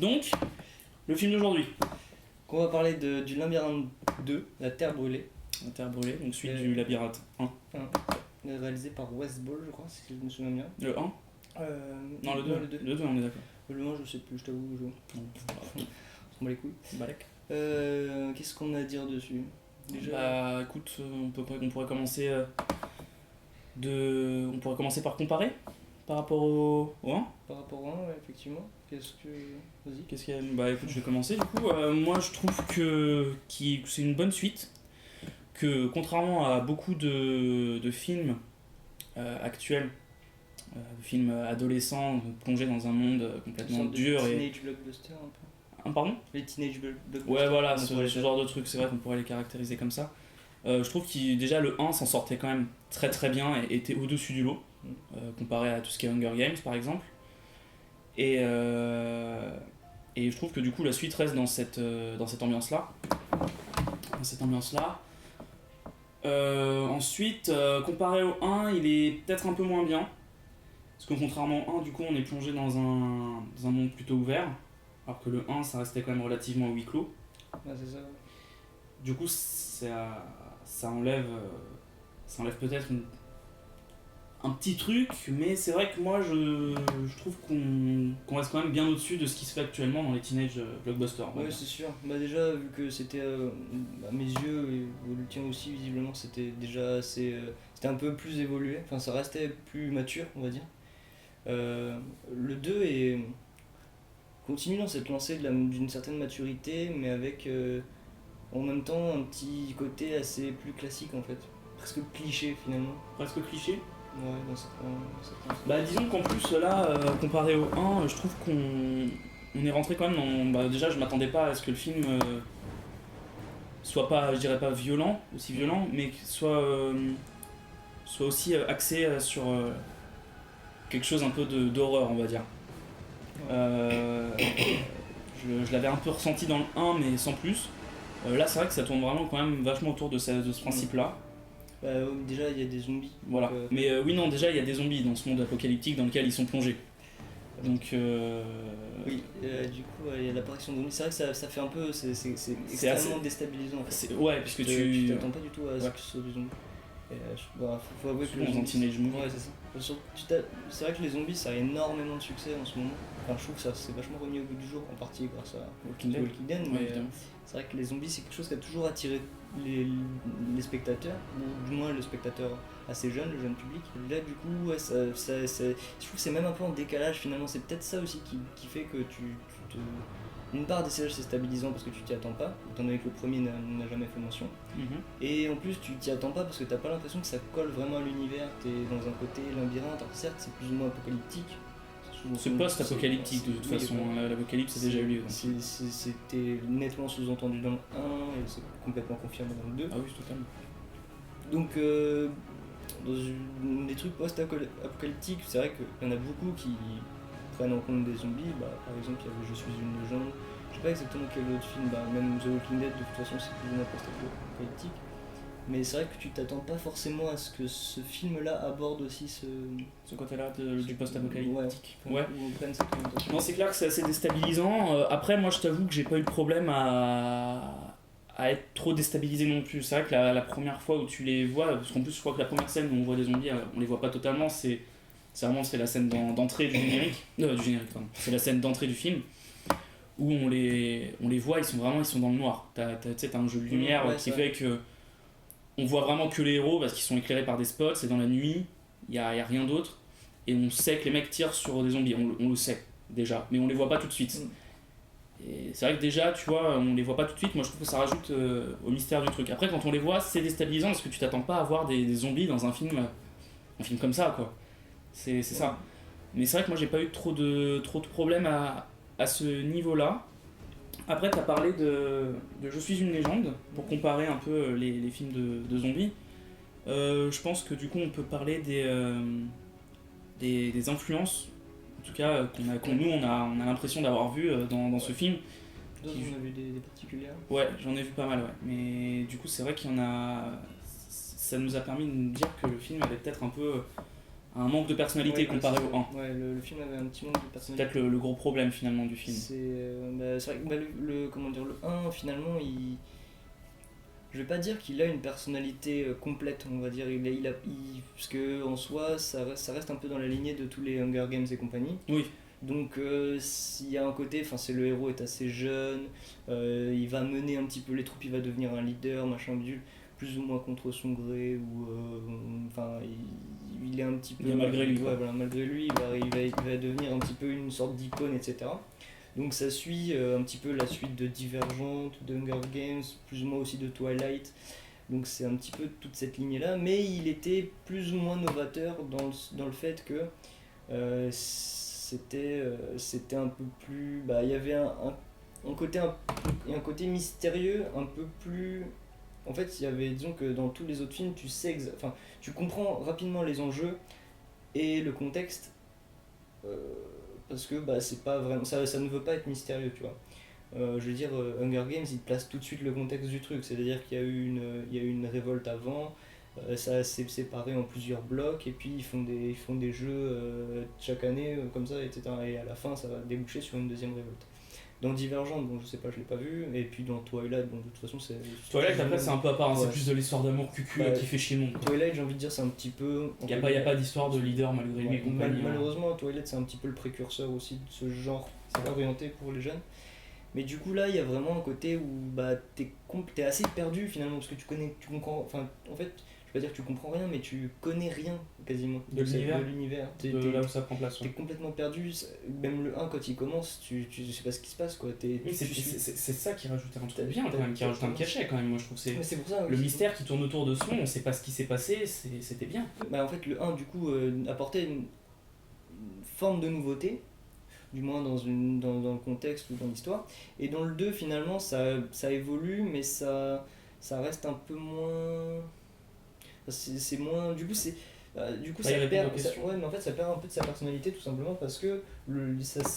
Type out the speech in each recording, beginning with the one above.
Donc, le film d'aujourd'hui. On va parler du Labyrinthe 2, La Terre brûlée. La Terre brûlée, donc suite du Labyrinthe 1. Réalisé par Wes Ball, je crois, si je me souviens bien. Le 1 Non, le 2. Le 2. Le 2, on est d'accord. Le 1, je sais plus, je t'avoue. On s'en bat les couilles. Balek. Qu'est-ce qu'on a à dire dessus déjà? Bah écoute, on pourrait commencer on pourrait commencer par comparer par rapport au 1. Par rapport au 1, ouais, effectivement. Qu'est-ce que... Vas-y. Qu'est-ce qu'il y a Bah écoute, je vais commencer du coup. Moi je trouve que c'est une bonne suite. Que contrairement à beaucoup de films actuels, de films adolescents plongés dans un monde complètement dur et... Teenage blockbuster un peu. Pardon ? Les teenage blockbusters. Ouais voilà, ce genre de truc, c'est vrai qu'on pourrait les caractériser comme ça. Je trouve que déjà le 1 s'en sortait quand même très très bien et était au-dessus du lot, comparé à tout ce qui est Hunger Games par exemple. Et je trouve que du coup la suite reste dans cette ambiance-là. Ensuite, comparé au 1, il est peut-être un peu moins bien. Parce que contrairement au 1, du coup, on est plongé dans un monde plutôt ouvert. Alors que le 1, ça restait quand même relativement huis clos. Ouais, c'est ça. Du coup, ça enlève peut-être un petit truc, mais c'est vrai que moi, je trouve qu'on reste quand même bien au-dessus de ce qui se fait actuellement dans les teenage blockbusters. Ouais, c'est sûr. Bah déjà, vu que c'était à mes yeux, et le tien aussi, visiblement, c'était déjà assez... c'était un peu plus évolué. Enfin, ça restait plus mature, on va dire. Le 2 continue dans cette lancée d'une certaine maturité, mais avec en même temps un petit côté assez plus classique en fait. Presque cliché finalement. Presque cliché. Ouais, dans certains sens. Bah disons qu'en plus là, comparé au 1, je trouve qu'on est rentré quand même dans... Bah déjà je m'attendais pas à ce que le film soit pas, je dirais pas aussi violent, mais qu'il soit aussi axé sur quelque chose un peu d'horreur on va dire. Je l'avais un peu ressenti dans le 1 mais sans plus. Là c'est vrai que ça tourne vraiment quand même vachement autour de ce principe là. Déjà il y a des zombies. Voilà. Donc, mais oui non déjà il y a des zombies dans ce monde apocalyptique dans lequel ils sont plongés. Donc oui, du coup il y a l'apparition de zombies. C'est vrai que ça fait un peu... C'est extrêmement assez déstabilisant en fait. Ouais, puisque tu t'attends pas du tout à ce que ce soit des zombies. Faut avouer que les teenage movie. Ouais, c'est ça. C'est vrai que les zombies ça a énormément de succès en ce moment. Enfin, je trouve que ça s'est vachement remis au bout du jour, en partie grâce à Walking Dead, mais ouais, c'est vrai que les zombies c'est quelque chose qui a toujours attiré les spectateurs, ou du moins le spectateur assez jeune, le jeune public. Là du coup ouais, je trouve que c'est même un peu en décalage finalement, c'est peut-être ça aussi qui fait que d'une part c'est stabilisant parce que tu t'y attends pas, étant donné que le premier n'a jamais fait mention, et en plus tu t'y attends pas parce que t'as pas l'impression que ça colle vraiment à l'univers, t'es dans un côté labyrinthe, alors certes c'est plus ou moins apocalyptique. C'est post-apocalyptique de toute façon, l'apocalypse a déjà eu lieu. C'était nettement sous-entendu dans le 1 et c'est complètement confirmé dans le 2. Ah oui, totalement. Donc dans des trucs post-apocalyptiques, c'est vrai qu'il y en a beaucoup qui prennent en compte des zombies. Par exemple, il y avait Je suis une légende, je sais pas exactement quel autre film, même The Walking Dead de toute façon c'est plus ou moins post-apocalyptique. Mais c'est vrai que tu t'attends pas forcément à ce que ce film-là aborde aussi ce côté-là du post-apocalyptique. Ouais. Où on prenne cette orientation. Non, c'est clair que c'est assez déstabilisant. Après, moi, je t'avoue que j'ai pas eu de problème à être trop déstabilisé non plus. C'est vrai que la première fois où tu les vois, parce qu'en plus, je crois que la première scène où on voit des zombies, on les voit pas totalement. C'est la scène d'entrée du générique. Pardon. C'est la scène d'entrée du film où on les voit, ils sont dans le noir. T'as un jeu de lumière qui fait que on voit vraiment que les héros parce qu'ils sont éclairés par des spots, c'est dans la nuit, il y a rien d'autre, et on sait que les mecs tirent sur des zombies, on le sait déjà, mais on les voit pas tout de suite. Et c'est vrai que déjà, tu vois, on les voit pas tout de suite, moi je trouve que ça rajoute au mystère du truc. Après, quand on les voit, c'est déstabilisant parce que tu t'attends pas à voir des zombies dans un film comme ça, quoi. C'est ça. Mais c'est vrai que moi j'ai pas eu trop de problèmes à ce niveau-là. Après, t'as parlé de Je suis une légende, pour comparer un peu les films de zombies. Je pense que du coup, on peut parler des influences, en tout cas, nous, on a l'impression d'avoir vu dans ce film. D'autres, on a vu des particulières. Ouais, j'en ai vu pas mal, ouais. Mais du coup, c'est vrai qu'il y en a... Ça nous a permis de nous dire que le film avait peut-être un peu un manque de personnalité comparé au 1. Ouais, le film avait un petit manque de C'est personnalité. peut-être le gros problème finalement du film. C'est vrai que comment dire, le 1, finalement, je vais pas dire qu'il a une personnalité complète, on va dire. Parce que en soi, ça reste un peu dans la lignée de tous les Hunger Games et compagnie. Oui. Donc s'il y a un côté, c'est le héros est assez jeune, il va mener un petit peu les troupes, il va devenir un leader, machin bidule, plus ou moins contre son gré, ou il est un petit peu... Malgré lui. Ouais, voilà, malgré lui, il va devenir un petit peu une sorte d'icône, etc. Donc ça suit un petit peu la suite de Divergente, de Hunger Games, plus ou moins aussi de Twilight. Donc c'est un petit peu toute cette lignée-là, mais il était plus ou moins novateur dans le fait que c'était un peu plus... il y avait un côté mystérieux, un peu plus... En fait, il y avait, disons que dans tous les autres films, tu comprends rapidement les enjeux et le contexte, parce que c'est pas vraiment, ça ne veut pas être mystérieux, tu vois. Je veux dire, Hunger Games, il place tout de suite le contexte du truc, c'est-à-dire qu'il y a eu une révolte avant, ça s'est séparé en plusieurs blocs, et puis ils font des jeux chaque année, comme ça, etc. Et à la fin, ça va déboucher sur une deuxième révolte. Dans Divergente, bon je sais pas, je l'ai pas vu, et puis dans Twilight, bon de toute façon c'est... Twilight après c'est un peu à part, ouais. C'est plus de l'histoire d'amour cucu qui fait chier le monde. Twilight, j'ai envie de dire, c'est un petit peu... Il n'y a pas d'histoire de leader malgré lui et compagnie. Malheureusement, Twilight c'est un petit peu le précurseur aussi de ce genre orienté pour les jeunes. Mais du coup là, il y a vraiment un côté où t'es assez perdu finalement, parce que tu comprends... Enfin, en fait, je vais pas dire que tu comprends rien, mais tu connais rien quasiment de l'univers. De là où ça prend place. T'es complètement perdu, même le 1 quand il commence, tu sais pas ce qui se passe quoi. C'est ça qui rajoute un truc bien quand même, qui rajoute un cachet quand même. Moi je trouve que c'est pour ça, le mystère qui tourne autour de son, on sait pas ce qui s'est passé, c'était bien. En fait, le 1 du coup apportait une forme de nouveauté, du moins dans le contexte ou dans l'histoire. Et dans le 2 finalement ça évolue, mais ça reste un peu moins... C'est moins... Du coup ça perd, mais en fait ça perd un peu de sa personnalité tout simplement parce que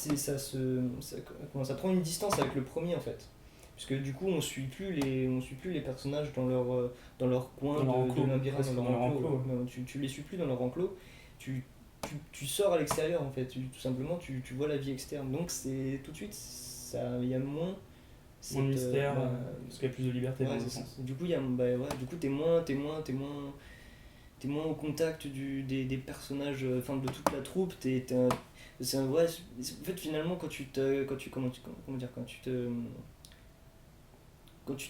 ça prend une distance avec le premier en fait, puisque du coup on suit plus les personnages dans leur coin de labyrinthe, dans leur enclos. Tu les suis plus dans leur enclos, tu sors à l'extérieur en fait, tout simplement tu vois la vie externe, donc c'est tout de suite il y a moins de mystère, parce qu'il y a plus de liberté dans le sens. Du coup t'es moins au contact des personnages, de toute la troupe. En fait finalement quand tu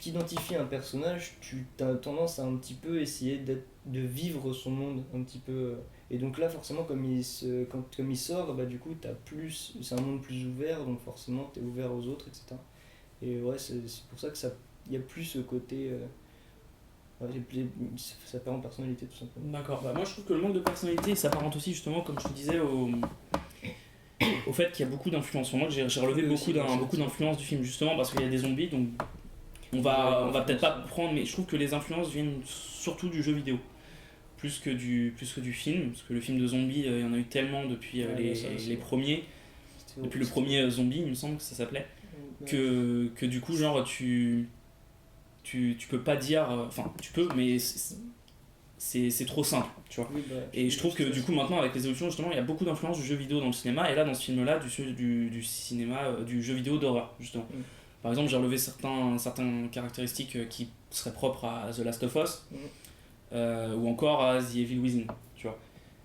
t'identifies à un personnage, tu as tendance à un petit peu essayer de vivre son monde un petit peu, et donc là forcément comme il sort, du coup c'est un monde plus ouvert, donc forcément t'es ouvert aux autres, etc. Et ouais, c'est pour ça que il y a plus ce côté ça perd en personnalité tout simplement. D'accord, moi je trouve que le manque de personnalité s'apparente aussi justement, comme je te disais, au fait qu'il y a beaucoup d'influences. Moi j'ai relevé beaucoup d'influences du film justement parce qu'il y a des zombies, donc on va peut-être pas prendre, mais je trouve que les influences viennent surtout du jeu vidéo plus que du film, parce que le film de zombies il y en a eu tellement depuis les premiers, depuis le premier zombie il me semble que ça s'appelait, que du coup genre tu peux pas dire, tu peux, mais c'est trop simple, tu vois. Et je trouve que du coup maintenant avec les évolutions justement il y a beaucoup d'influence du jeu vidéo dans le cinéma, et là dans ce film là du cinéma, du jeu vidéo d'horreur justement. Par exemple j'ai relevé certaines caractéristiques qui seraient propres à The Last of Us, ou encore à The Evil Within, tu vois.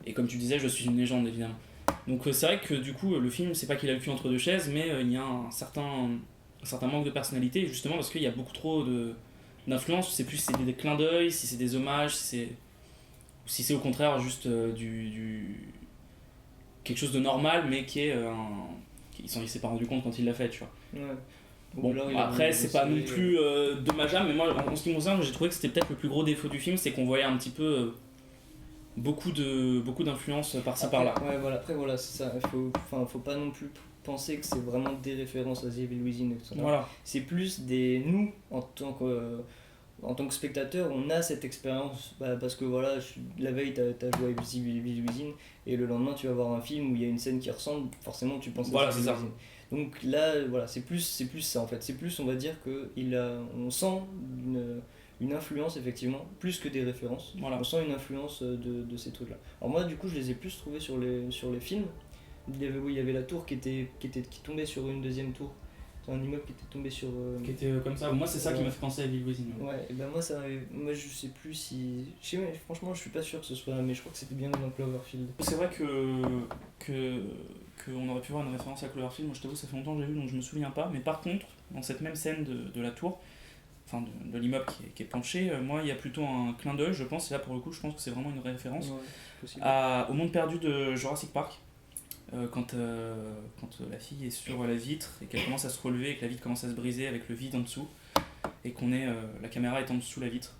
Et comme tu disais, je suis une légende évidemment. Donc c'est vrai que du coup le film c'est pas qu'il a le cul entre deux chaises, mais il y a un certain manque de personnalité justement parce qu'il y a beaucoup trop d'influence. Tu sais plus si c'est des clins d'œil, si c'est des hommages, si c'est au contraire juste quelque chose de normal mais qui est il s'est pas rendu compte quand il l'a fait, tu vois. Ouais. Bon, après c'est pas non plus dommageable, mais moi en ce qui me concerne j'ai trouvé que c'était peut-être le plus gros défaut du film, c'est qu'on voyait un petit peu beaucoup d'influences par-ci par-là. Ouais, voilà, après voilà, c'est ça, faut pas non plus penser que c'est vraiment des références à The Evil Within, etc. Voilà. C'est plus nous en tant que spectateur, on a cette expérience, parce que voilà, la veille t'as joué à The Evil Within et le lendemain tu vas voir un film où il y a une scène qui ressemble, forcément tu penses à The Evil Within. Donc là voilà, c'est plus ça en fait, c'est plus on va dire que on sent une influence effectivement, plus que des références. Voilà. On sent une influence de ces trucs-là. Alors moi du coup je les ai plus trouvés sur les films. Il y avait la tour qui tombait sur une deuxième tour. C'est un immeuble qui était tombé sur... Qui était comme ça. Moi, c'est ça qui m'a fait penser à Ville voisine. Ouais, et ben moi je sais plus si... franchement je suis pas sûr que ce soit... Mais je crois que c'était bien dans Cloverfield. C'est vrai que on aurait pu voir une référence à Cloverfield. Moi, je t'avoue, ça fait longtemps que j'ai vu, donc je me souviens pas. Mais par contre, dans cette même scène de la tour, enfin de l'immeuble qui est penché, moi, il y a plutôt un clin d'œil, je pense. Et là, pour le coup, je pense que c'est vraiment une référence au monde perdu de Jurassic Park. Quand la fille est sur la vitre et qu'elle commence à se relever et que la vitre commence à se briser avec le vide en dessous et la caméra est en dessous de la vitre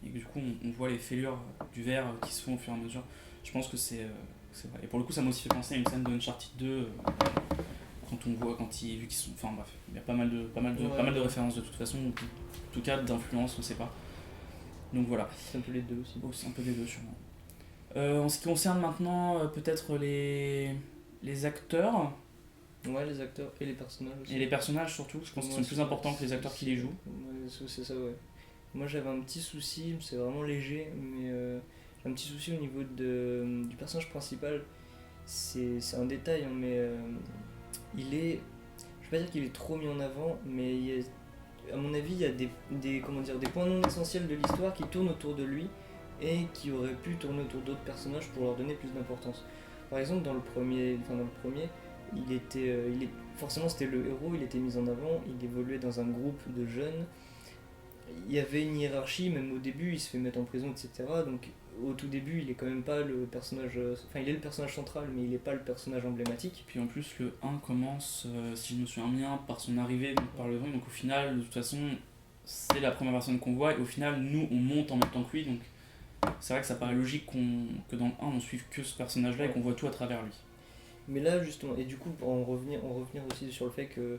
et que du coup on voit les fêlures du verre qui se font au fur et à mesure. Je pense que c'est vrai. Et pour le coup ça m'a aussi fait penser à une scène de Uncharted 2 vu qu'ils sont... Enfin bref, il y a pas mal de références de toute façon, en tout cas d'influence, on sait pas. Donc voilà. C'est un peu les deux aussi. Oh, c'est un peu des deux sûrement. En ce qui concerne maintenant peut-être les acteurs. Ouais, les acteurs et les personnages aussi. Et les personnages surtout, je pense qu'ils sont plus importants que les acteurs qui les jouent. Ouais, c'est ça, ouais. Moi j'avais un petit souci, c'est vraiment léger, mais j'ai un petit souci au niveau du personnage principal. C'est un détail, hein, mais il est... Je vais pas dire qu'il est trop mis en avant, mais à mon avis il y a des points non essentiels de l'histoire qui tournent autour de lui et qui auraient pu tourner autour d'autres personnages pour leur donner plus d'importance. Par exemple dans le premier, forcément c'était le héros, il était mis en avant, il évoluait dans un groupe de jeunes, il y avait une hiérarchie, même au début il se fait mettre en prison, etc. Donc au tout début il est quand même pas le personnage, enfin il est le personnage central mais il est pas le personnage emblématique. Puis en plus le 1 commence, si je me souviens bien, par son arrivée, donc par le vent, donc au final de toute façon c'est la première personne qu'on voit et au final nous on monte en même temps que lui, donc c'est vrai que ça paraît logique que dans le 1 on suive que ce personnage là et qu'on voit tout à travers lui. Mais là justement, et du coup pour en revenir aussi sur le fait que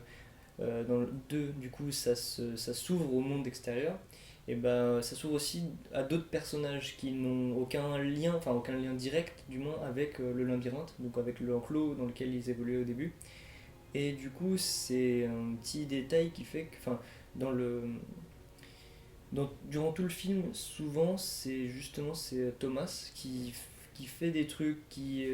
dans le 2 du coup ça s'ouvre au monde extérieur, et ben ça s'ouvre aussi à d'autres personnages qui n'ont aucun lien direct du moins avec le labyrinthe, donc avec l'enclos dans lequel ils évoluaient au début. Et du coup c'est un petit détail qui fait que durant tout le film, souvent c'est Thomas qui fait des trucs, qui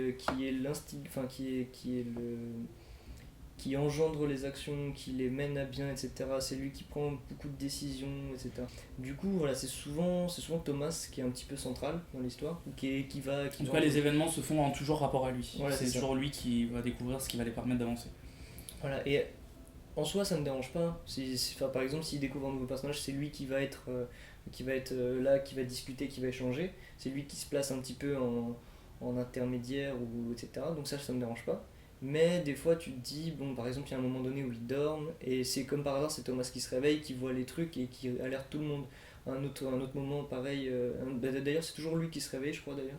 engendre les actions, qui les mène à bien, etc. C'est lui qui prend beaucoup de décisions, etc. Du coup, voilà, c'est souvent Thomas qui est un petit peu central dans l'histoire, en tout cas, les événements se font en toujours rapport à lui. Voilà, c'est toujours lui qui va découvrir ce qui va les permettre d'avancer. Voilà, et en soi, ça ne me dérange pas. Par exemple, s'il découvre un nouveau personnage, c'est lui qui va être là, qui va discuter, qui va échanger. C'est lui qui se place un petit peu en intermédiaire, etc. Donc ça me dérange pas. Mais des fois, tu te dis, bon, par exemple, il y a un moment donné où il dorment, et c'est comme par hasard, c'est Thomas qui se réveille, qui voit les trucs et qui alerte tout le monde. Un autre moment, pareil. D'ailleurs, c'est toujours lui qui se réveille, je crois, d'ailleurs.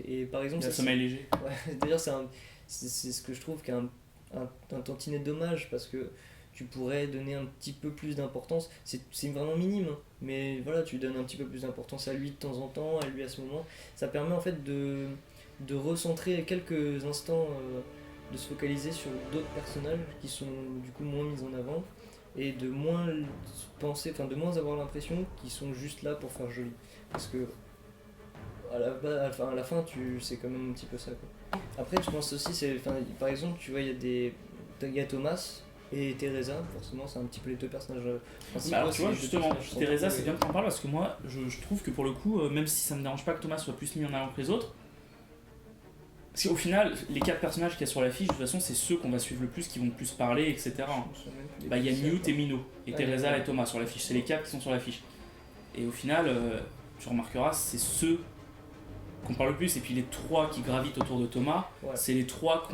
Et par exemple, ça sommeil léger. Ouais, d'ailleurs, c'est ce que je trouve qu'un tantinet dommage, parce que tu pourrais donner un petit peu plus d'importance. C'est vraiment minime, hein, mais voilà, tu donnes un petit peu plus d'importance à lui de temps en temps, à lui à ce moment. Ça permet en fait de recentrer quelques instants, de se focaliser sur d'autres personnages qui sont du coup moins mis en avant et de moins avoir l'impression qu'ils sont juste là pour faire joli. Parce que à la fin, c'est quand même un petit peu ça, quoi. Après, je pense aussi, par exemple, tu vois, il y a Thomas et Teresa, forcément, c'est un petit peu les deux personnages principaux. Alors, tu vois, justement, Teresa, c'est bien que t'en parles parce que moi, je trouve que pour le coup, même si ça me dérange pas que Thomas soit plus mis en avant que les autres, parce qu'au final, les 4 personnages qu'il y a sur l'affiche, de toute façon, c'est ceux qu'on va suivre le plus, qui vont le plus parler, etc. Il y a Newt et Minot, et Teresa et Thomas sur l'affiche, c'est les 4 qui sont sur l'affiche. Et au final, tu remarqueras, c'est ceux qu'on parle le plus, et puis les 3 qui gravitent autour de Thomas, c'est les 3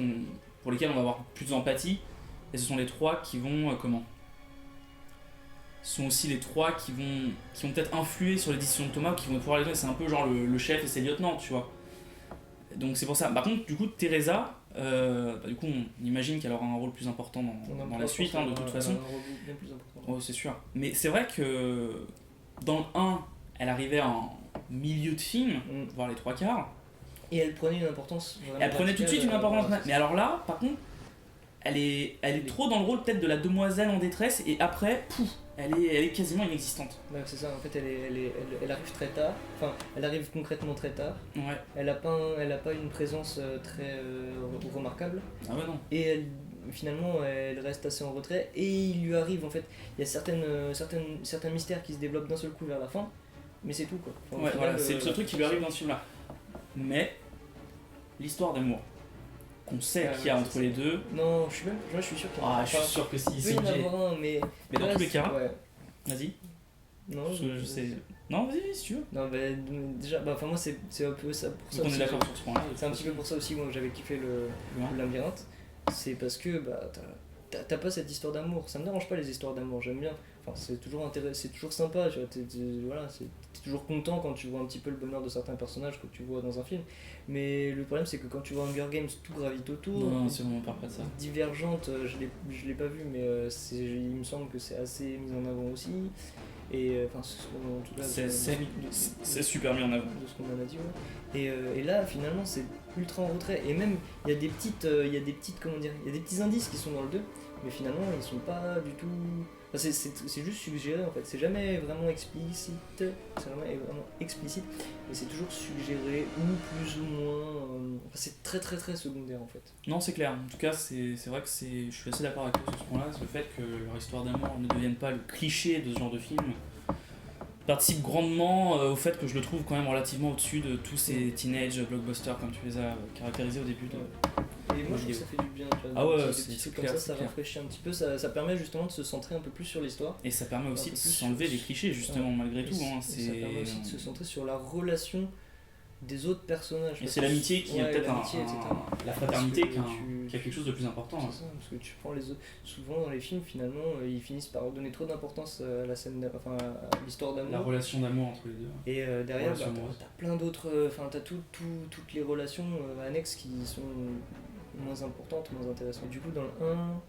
pour lesquels on va avoir plus d'empathie, et ce sont les 3 qui vont, ce sont aussi les 3 qui vont peut-être influer sur les décisions de Thomas, qui vont pouvoir les donner, c'est un peu genre le chef et ses lieutenants, tu vois. Donc c'est pour ça. Par contre, du coup, Teresa, du coup, on imagine qu'elle aura un rôle plus important dans la suite, de toute façon. Un rôle bien plus important. Oh, c'est sûr. Mais c'est vrai que dans le 1, elle arrivait en milieu de film, voire les 3/4. Et elle prenait une importance vraiment. Elle prenait tout de suite une importance. Mais alors là, par contre, elle est trop dans le rôle peut-être de la demoiselle en détresse, et après, pouf, elle est quasiment inexistante. Ouais, c'est ça, en fait, elle arrive très tard, enfin, elle arrive concrètement très tard. Ouais. Elle a pas une présence très remarquable. Ah ouais, non. Et finalement, elle reste assez en retrait. Et il lui arrive, en fait, il y a certains mystères qui se développent d'un seul coup vers la fin. Mais c'est tout, quoi. Enfin, au Ouais, final, voilà, c'est le seul truc qui lui arrive dans ce film-là. Mais, l'histoire d'amour qu'on sait qu'il y a entre les deux. Non, je suis sûr qu'il y en a. Ah, je suis sûr que si, Il c'est peut y en obligé. avoir un, mais. Mais dans tous les cas, Ouais. vas-y. Non, Je sais. Non, vas-y, si tu veux. Non, bah, déjà, bah, enfin, moi, c'est un peu ça pour ça. Donc on est aussi. d'accord sur ce point-là. C'est un petit peu pour ça aussi, moi, que j'avais kiffé le labyrinthe. C'est parce que, bah, t'as pas cette histoire d'amour. Ça me dérange pas les histoires d'amour, j'aime bien. Enfin, c'est toujours c'est toujours sympa, tu vois. Voilà, t'es toujours content quand tu vois un petit peu le bonheur de certains personnages que tu vois dans un film. Mais le problème, c'est que quand tu vois Hunger Games, tout gravite autour. Non, c'est vraiment pas de ça. Divergente, je l'ai pas vu, mais il me semble que c'est assez mis en avant aussi. Et enfin, en tout cas, c'est super mis en avant. de ce qu'on en a dit, ouais. Et là, finalement, c'est ultra en retrait. Et même, il y a des petites, comment dire, il y a des petits indices qui sont dans le 2, mais finalement, ils sont pas du tout. Enfin, c'est juste suggéré en fait. C'est jamais vraiment explicite. C'est vraiment explicite, mais c'est toujours suggéré ou plus ou moins. Enfin, c'est très très très secondaire en fait. Non, c'est clair. En tout cas, c'est vrai que je suis assez d'accord avec toi sur ce point-là. C'est le fait que leur histoire d'amour ne devienne pas le cliché de ce genre de film participe grandement au fait que je le trouve quand même relativement au-dessus de tous ces teenage blockbusters comme tu les as caractérisés au début de. Et moi je trouve que ça fait du bien, tu vois. Ah ouais, des c'est petits trucs clair, comme ça c'est clair. rafraîchit un petit peu, ça permet justement de se centrer un peu plus sur l'histoire. Et ça permet aussi Un de peu plus s'enlever des clichés justement malgré tout. Hein. Ça permet aussi de se centrer sur la relation des autres personnages. Et c'est l'amitié qui est peut-être la fraternité qui a quelque chose de plus important. C'est ça, parce que tu prends les autres. Souvent dans les films, finalement, ils finissent par donner trop d'importance à la scène, enfin à l'histoire d'amour. La relation d'amour entre les deux. Et derrière, t'as plein d'autres. Enfin, t'as toutes les relations annexes qui sont moins importantes, moins intéressantes. Du coup, dans le 1,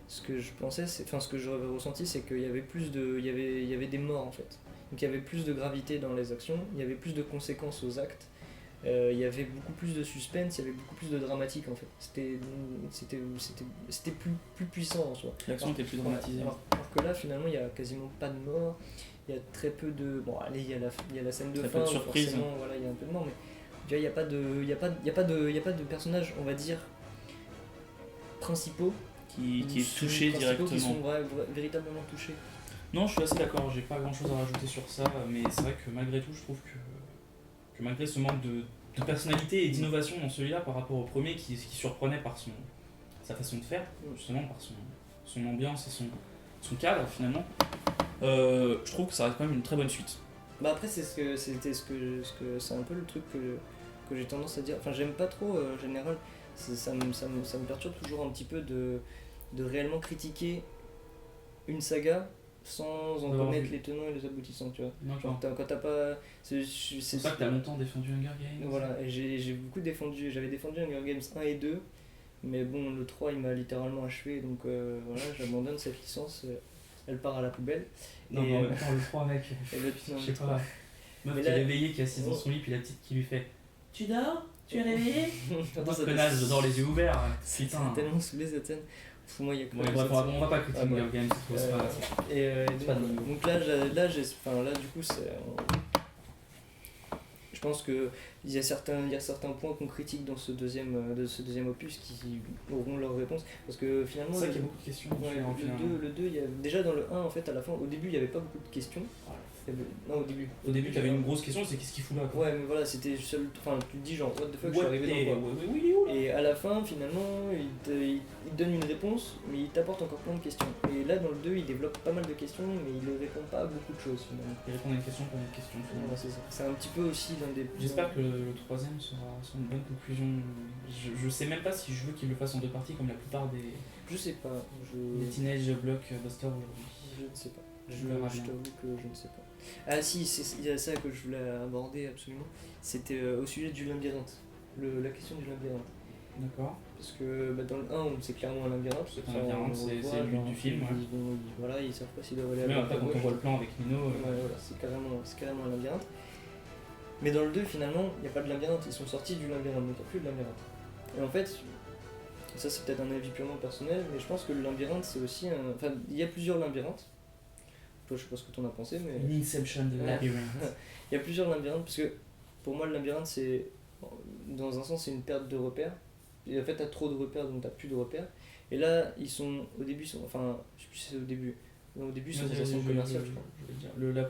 ce que je pensais, ce que j'avais ressenti, c'est qu'il y avait il y avait des morts en fait. Donc il y avait plus de gravité dans les actions, il y avait plus de conséquences aux actes, il y avait beaucoup plus de suspense, il y avait beaucoup plus de dramatique en fait. C'était plus puissant en soi. L'action était plus dramatisée. Alors que là, finalement, il y a quasiment pas de mort, il y a très peu de. Bon, allez, il y a la scène de très fin, peu de surprise. Forcément, voilà, il y a un peu de mort, mais tu vois, il n'y a pas de personnages, on va dire, principaux qui est touché directement. Qui sont véritablement touchés. Non, je suis assez d'accord, j'ai pas grand chose à rajouter sur ça, mais c'est vrai que malgré tout, je trouve que malgré ce manque de personnalité et d'innovation dans celui-là par rapport au premier qui surprenait par sa façon de faire, justement par son ambiance et son cadre finalement, je trouve que ça reste quand même une très bonne suite. Bah après c'est un peu le truc que j'ai tendance à dire, enfin j'aime pas trop en général, ça me perturbe toujours un petit peu de réellement critiquer une saga sans en connaître les tenants et les aboutissants, tu vois. Genre, quand t'as pas. C'est ça que t'as longtemps défendu Hunger Games. Voilà, et j'avais défendu Hunger Games 1 et 2, mais bon, le 3 il m'a littéralement achevé, donc voilà, j'abandonne cette licence, elle part à la poubelle. Non, mais en même temps, le 3, mec, je sais pas. Meuf qui est réveillée, qui est assise dans son lit, puis la petite qui lui fait Tu dors ? Tu es réveillé ? Connasse, je dors les yeux ouverts. Putain. Tellement saoulé cette scène. Moi, il y a on va pas critiquer Hunger Games, c'est pas donc là, du coup, je pense que il y a certains points qu'on critique dans ce deuxième opus qui auront leur réponse, parce que finalement c'est vrai qu'il y a beaucoup de questions. Le 2, il y a, déjà dans le 1 en fait, à la fin, au début il n'y avait pas beaucoup de questions. Non, au début tu avais une grosse question, c'est qu'est-ce qu'il fout là, quoi. Ouais, mais voilà, c'était seul. Enfin, tu te dis genre what the fuck, je suis arrivé dans quoi. Et à la fin, finalement, il te donne une réponse, mais il t'apporte encore plein de questions. Et là, dans le 2, il développe pas mal de questions, mais il ne répond pas à beaucoup de choses finalement. Il répond à une question pour une question. Ouais, c'est ça. C'est un petit peu aussi l'un des. J'espère que le troisième sera une bonne conclusion. Je sais même pas si je veux qu'il le fasse en 2 parties comme la plupart des. Je sais pas. Des teenage blockbusters aujourd'hui. Je ne sais pas. Je t'avoue que je ne sais pas. Ah si, il y a ça que je voulais aborder absolument. C'était au sujet du labyrinthe. La question du labyrinthe. D'accord. Parce que dans le 1, c'est clairement un labyrinthe. C'est un labyrinthe, c'est le but du film. Voilà, ils savent pas s'ils doivent aller à mais après, quand on voit le plan avec Nino. Ouais, voilà, c'est carrément un labyrinthe. Mais dans le 2, finalement, il n'y a pas de labyrinthe. Ils sont sortis du labyrinthe, donc il n'y a plus de labyrinthe. Et en fait, ça c'est peut-être un avis purement personnel, mais je pense que le labyrinthe c'est aussi un. Enfin, il y a plusieurs labyrinthes. Toi, je sais pas ce que t'en as pensé, mais Une Inception de Ouais. labyrinthe. il y a plusieurs labyrinthes, parce que pour moi, le labyrinthe, c'est, dans un sens, c'est une perte de repères. Et en fait, t'as trop de repères, donc t'as plus de repères. Et là, ils sont, au début, enfin, je sais plus si c'est au début. Non, au début, ils sont dans un centre commercial, je crois. Je veux dire,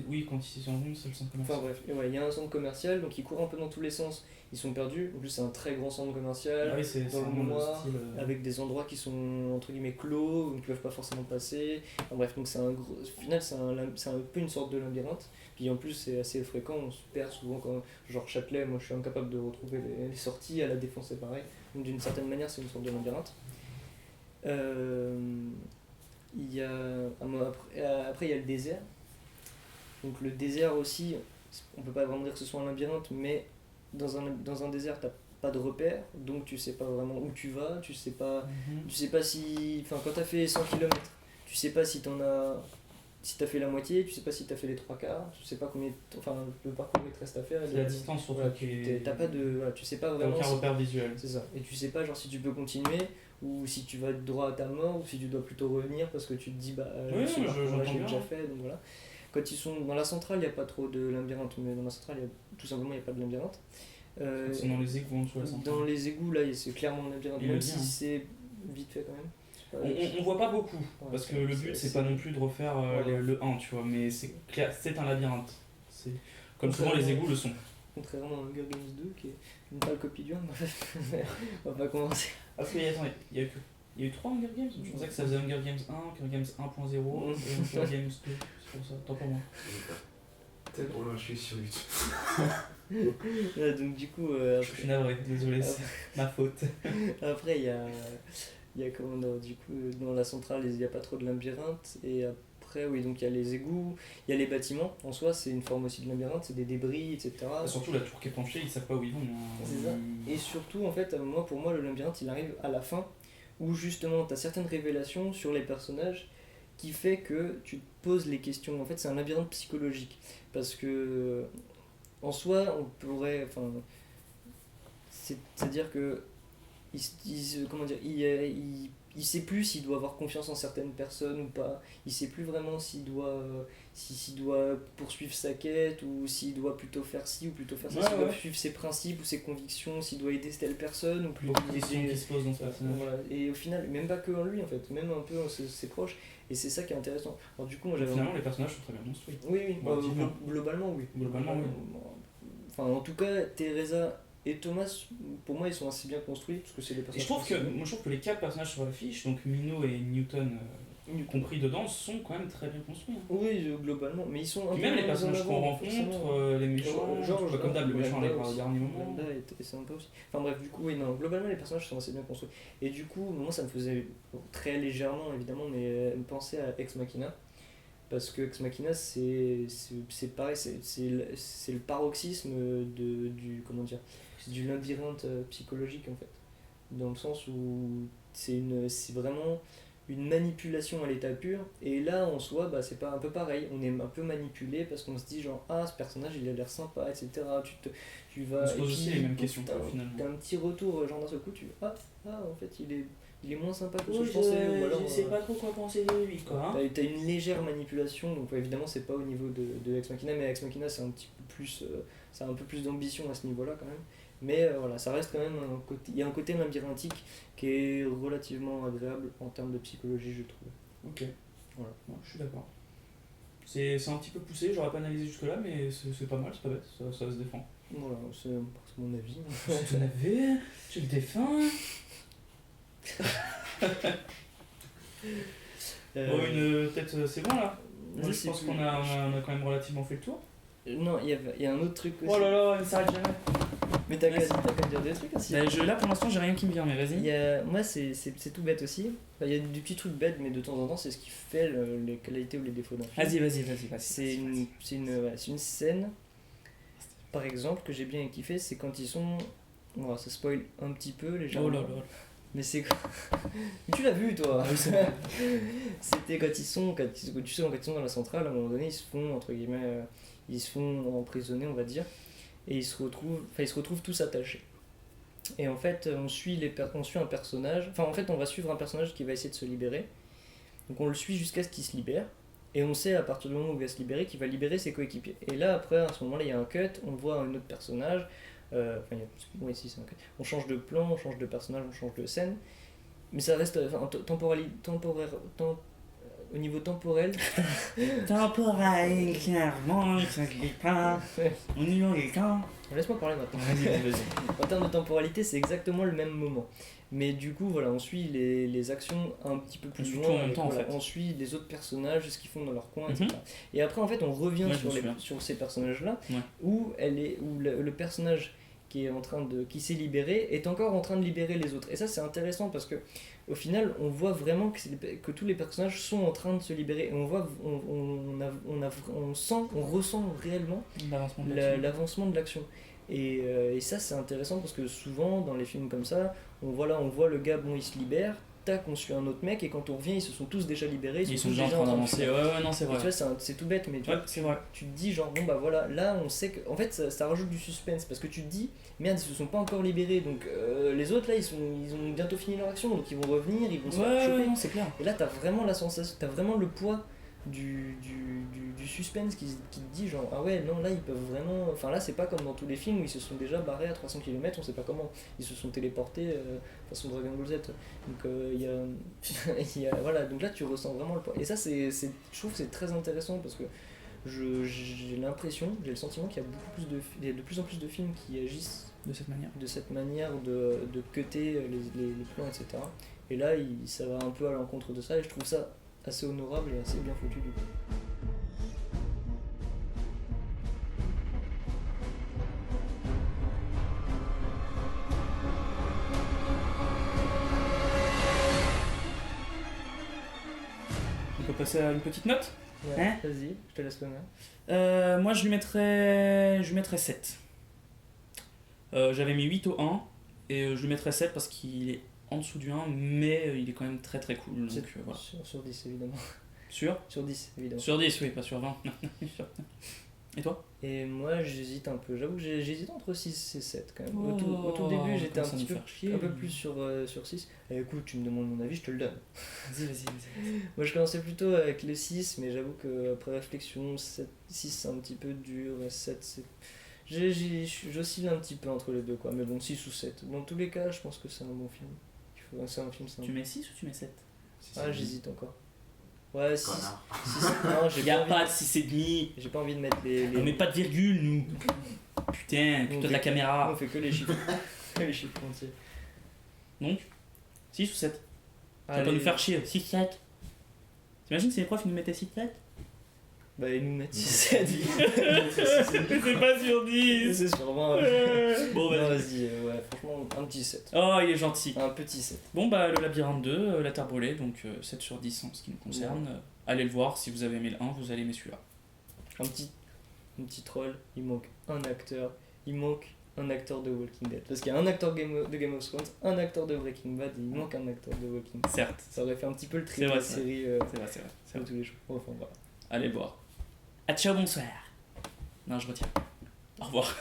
oui, quand ils sont en rond, c'est le centre commercial. Enfin bref, et ouais, il y a un centre commercial, donc ils courent un peu dans tous les sens, ils sont perdus. En plus, c'est un très grand centre commercial, Ah oui, c'est dans le vraiment le noir, style. avec des endroits qui sont entre guillemets clos, où ils ne peuvent pas forcément passer. Enfin bref, donc au final, c'est un peu une sorte de labyrinthe. Puis en plus, c'est assez fréquent, on se perd souvent quand. Genre Châtelet, moi je suis incapable de retrouver les sorties, à la Défense c'est pareil. Donc d'une certaine manière, c'est une sorte de labyrinthe. Il y a, après, il y a le désert. Donc le désert aussi, on peut pas vraiment dire que ce soit un labyrinthe, mais dans un désert, t'as pas de repères, donc tu sais pas vraiment où tu vas, tu sais pas si... Enfin, quand t'as fait 100 km, tu sais pas si si t'as fait la moitié, tu sais pas si t'as fait les trois quarts, tu sais pas combien... Enfin, le parcours il te reste à faire. C'est la distance surtout voilà, qui est. t'as pas de... Voilà, tu sais pas T'as vraiment... aucun si- repère visuel. C'est ça. Et tu sais pas genre si tu peux continuer, ou si tu vas droit à ta mort, ou si tu dois plutôt revenir parce que tu te dis, Oui, ce non, parcours-là, j'entends j'ai bien. déjà fait, donc voilà. Quand ils sont dans la centrale, il n'y a pas trop de labyrinthe, mais dans la centrale, tout simplement, il n'y a pas de labyrinthe. Ils sont dans les égouts en dessous de la centrale. Dans les égouts, là, c'est clairement un labyrinthe, Il le même dit, si hein. c'est vite fait quand même. On voit pas beaucoup, parce que le but c'est pas non plus de refaire Ouais. le 1, tu vois, mais c'est clair, c'est un labyrinthe. C'est comme souvent Contrairement- les égouts le sont. Contrairement à Hunger Games 2, qui est une pâle copie du 1, on va pas commencer. Parce qu'il y a, attendez, il y a eu 3 Hunger Games. Je pensais que ça faisait Hunger Games 1, Hunger Games 1.0 et Hunger Games 2. C'est pour ça, tant pour moi. Peut-être pour lâcher sur YouTube. Ouais, donc du coup, Je suis navré, désolé, c'est ma faute. après il y a comment dire, du coup, dans la centrale, il n'y a pas trop de labyrinthe. Et après, oui, donc il y a les égouts, il y a les bâtiments. En soi, c'est une forme aussi de labyrinthe, c'est des débris, etc. Surtout la tour qui est penchée, ils savent pas où ils vont. Hein. C'est ça. Et surtout, en fait, pour moi, le labyrinthe, il arrive à la fin, où justement, tu as certaines révélations sur les personnages qui fait que tu te poses les questions. En fait, c'est un labyrinthe psychologique. Parce que, en soi, on pourrait. Enfin, c'est-à-dire que. Comment dire, il sait plus s'il doit avoir confiance en certaines personnes ou pas. Il sait plus vraiment s'il doit poursuivre sa quête ou s'il doit plutôt faire ci ou plutôt faire ça. Ouais, S'il doit ouais. suivre ses principes ou ses convictions, s'il doit aider telle personne ou plutôt Beaucoup de questions qui se posent dans ce personnage. Voilà. Et au final, même pas que en lui en fait, même un peu en ses proches. Et c'est ça qui est intéressant. Alors du coup, moi j'avais. Finalement, les personnages sont très bien construits. Oui, oui, Relativement. globalement oui. Globalement, oui. Enfin, en tout cas, Teresa et Thomas, pour moi, ils sont assez bien construits parce que c'est des Et personnages. moi je trouve que les 4 personnages sur la fiche, donc Mino et Newton compris dedans, sont quand même très bien construits. Hein. Oui, globalement, mais ils sont un Puis peu même les moins personnages en qu'on avant, rencontre, forcément. les méchants, Georges, comme d'hab, le méchant Brenda arrive au aussi. dernier moment. Brenda est sympa aussi. Enfin bref, du coup, oui, non, globalement, les personnages sont assez bien construits. Et du coup, moi, ça me faisait très légèrement, évidemment, mais me penser à Ex Machina. Parce que Ex Machina, c'est pareil, c'est le paroxysme comment dire, c'est du labyrinthe psychologique en fait. Dans le sens où c'est vraiment une manipulation à l'état pur. Et là, en soi, c'est pas un peu pareil. On est un peu manipulé parce qu'on se dit genre, ah, ce personnage, il a l'air sympa, etc. Tu vas... On se pose et aussi puis, les mêmes questions, finalement. T'as un petit retour, genre d'un seul coup, en fait, il est moins sympa que ce Oui, que je pensais. Ou alors, je sais pas trop quoi penser de lui, quoi. Hein. t'as une légère manipulation, donc ouais, évidemment c'est pas au niveau de Ex Machina, mais Ex Machina c'est un petit peu plus, ça a un peu plus d'ambition à ce niveau-là quand même. Mais voilà, ça reste quand même il y a un côté labyrinthique qui est relativement agréable en termes de psychologie, je trouve. Ok, Voilà. ouais, je suis d'accord. C'est un petit peu poussé, j'aurais pas analysé jusque-là, mais c'est pas mal, c'est pas bête, ça se défend. Voilà, c'est mon avis. Tu en avais, tu le défends. Bon, peut-être c'est bon là. Moi, je pense qu'on a quand même relativement fait le tour. Non, il y a un autre truc aussi. Oh là là, il s'arrête jamais. Mais t'as Vas-y. qu'à dire des trucs aussi. Là pour l'instant, j'ai rien qui me vient, mais vas-y. Moi, c'est tout bête aussi. Enfin, il y a des petits trucs bêtes, mais de temps en temps, c'est ce qui fait les qualités ou les défauts d'un film. Vas-y. C'est une scène, par exemple, que j'ai bien kiffé, c'est quand ils sont. Bon, ça spoil un petit peu légèrement. Oh là là. Mais c'est quoi. Mais tu l'as vu toi. Ah oui, c'est vrai. C'était quand ils sont dans la centrale, à un moment donné, ils se font, entre guillemets, ils se font emprisonner, on va dire, et ils se retrouvent tous attachés. Et en fait, on suit un personnage, enfin en fait, on va suivre un personnage qui va essayer de se libérer. Donc on le suit jusqu'à ce qu'il se libère. Et on sait à partir du moment où il va se libérer qu'il va libérer ses coéquipiers. Et là, après, à ce moment-là, il y a un cut, on voit un autre personnage. Oui, si, c'est un cut. On change de plan, on change de personnage, on change de scène. Mais ça reste au niveau temporel. Temporel, clairement, ça se dit pas. On y va, les temps. Laisse-moi parler maintenant. Vas-y. En termes de temporalité, c'est exactement le même moment. Mais du coup, voilà, on suit les actions un petit peu plus On suit loin. tout en même temps, Voilà, en fait. On suit les autres personnages, ce qu'ils font dans leur coin, Mhm. etc. Et après, en fait, on revient Ouais, je me souviens. sur ces personnages-là, Ouais. où le personnage qui s'est libéré est encore en train de libérer les autres. Et ça, c'est intéressant parce que au final, on voit vraiment que tous les personnages sont en train de se libérer. Et on voit, on ressent réellement L'avancement de l'action. l'avancement de l'action. Et ça, c'est intéressant parce que souvent, dans les films comme ça, on voit le gars, bon, il se libère, tac, on suit un autre mec, et quand on revient, ils se sont tous déjà libérés. Ils sont tous déjà en train de d'avancer. finir. Ouais, non, c'est Et vrai. tu vois, c'est tout bête, mais tu Ouais, vois, c'est vrai. tu te dis genre bon bah voilà, là on sait que en fait ça rajoute du suspense parce que tu te dis merde, ils se sont pas encore libérés, donc les autres là ils ont bientôt fini leur action, donc ils vont revenir, ils vont se faire Ouais, choper. non, c'est clair. Et là t'as vraiment la sensation, t'as vraiment le poids du suspense qui te dit genre ah ouais non, là ils peuvent vraiment, enfin là c'est pas comme dans tous les films où ils se sont déjà barrés à 300 km, on sait pas comment, ils se sont téléportés façon Dragon Ball Z, donc voilà, donc là tu ressens vraiment le poids, et ça je trouve que c'est très intéressant parce que j'ai l'impression, j'ai le sentiment qu'il y a de plus en plus de films qui agissent De cette manière. de cette manière de cutter les plans, etc. Et là, ça va un peu à l'encontre de ça, et je trouve ça assez honorable et assez bien foutu du coup. On peut passer à une petite note. Ouais, Hein vas-y, je te laisse l'honneur. Moi, je lui mettrais 7. J'avais mis 8 au 1, et je lui mettrais 7 parce qu'il est en dessous du 1, mais il est quand même très très cool. Donc, voilà. Sur 10 évidemment. Sur 10 évidemment. Sur 10, oui, pas sur 20. Et toi? Et moi j'hésite un peu, j'avoue que j'hésite entre 6 et 7 quand même. Au Oh, tout début j'étais un commence à petit nous peu, faire chier. un peu plus sur 6. Et écoute, tu me demandes mon avis, je te le donne. Vas-y. Moi je commençais plutôt avec le 6, mais j'avoue qu'après réflexion, 6 c'est un petit peu dur, et 7 c'est... J'oscille un petit peu entre les deux quoi, mais bon, 6 ou 7. Dans tous les cas, je pense que c'est un bon film. C'est un film simple. Tu mets 6 ou tu mets 7? Ah, j'hésite encore. Ouais, 6. Connard. Non, j'ai Y'a pas pas envie. de 6,5. J'ai pas envie de mettre les. On met pas de virgule, nous. Putain, putain de la On caméra. fait que les chiffres. Les chiffres entiers. Donc, 6 ou 7? Tu vas Allez. pas nous faire chier. 6, 7. T'imagines si les profs ils nous mettaient 6, 7? Bah, ils nous mettent 6, 7. C'est pas sur 10. C'est sûrement. Bon, Non, vas-y. vas-y, ouais, franchement, un petit 7. Oh, il est gentil. Un petit 7. Bon, bah, le labyrinthe 2, la Terre brûlée, donc 7 sur 10 en ce qui nous concerne. Allez le voir, si vous avez aimé le 1, vous allez aimer celui-là. Un petit troll, il manque un acteur. Il manque un acteur de Walking Dead. Parce qu'il y a un acteur de Game of Thrones, un acteur de Breaking Bad, et il manque un acteur de Walking Dead. Certes. Ça aurait fait un petit peu le tri C'est de vrai, la c'est série C'est vrai. de tous les jours. Enfin, voilà. Allez le voir. À ciao, bonsoir. Non, je retiens. Au revoir.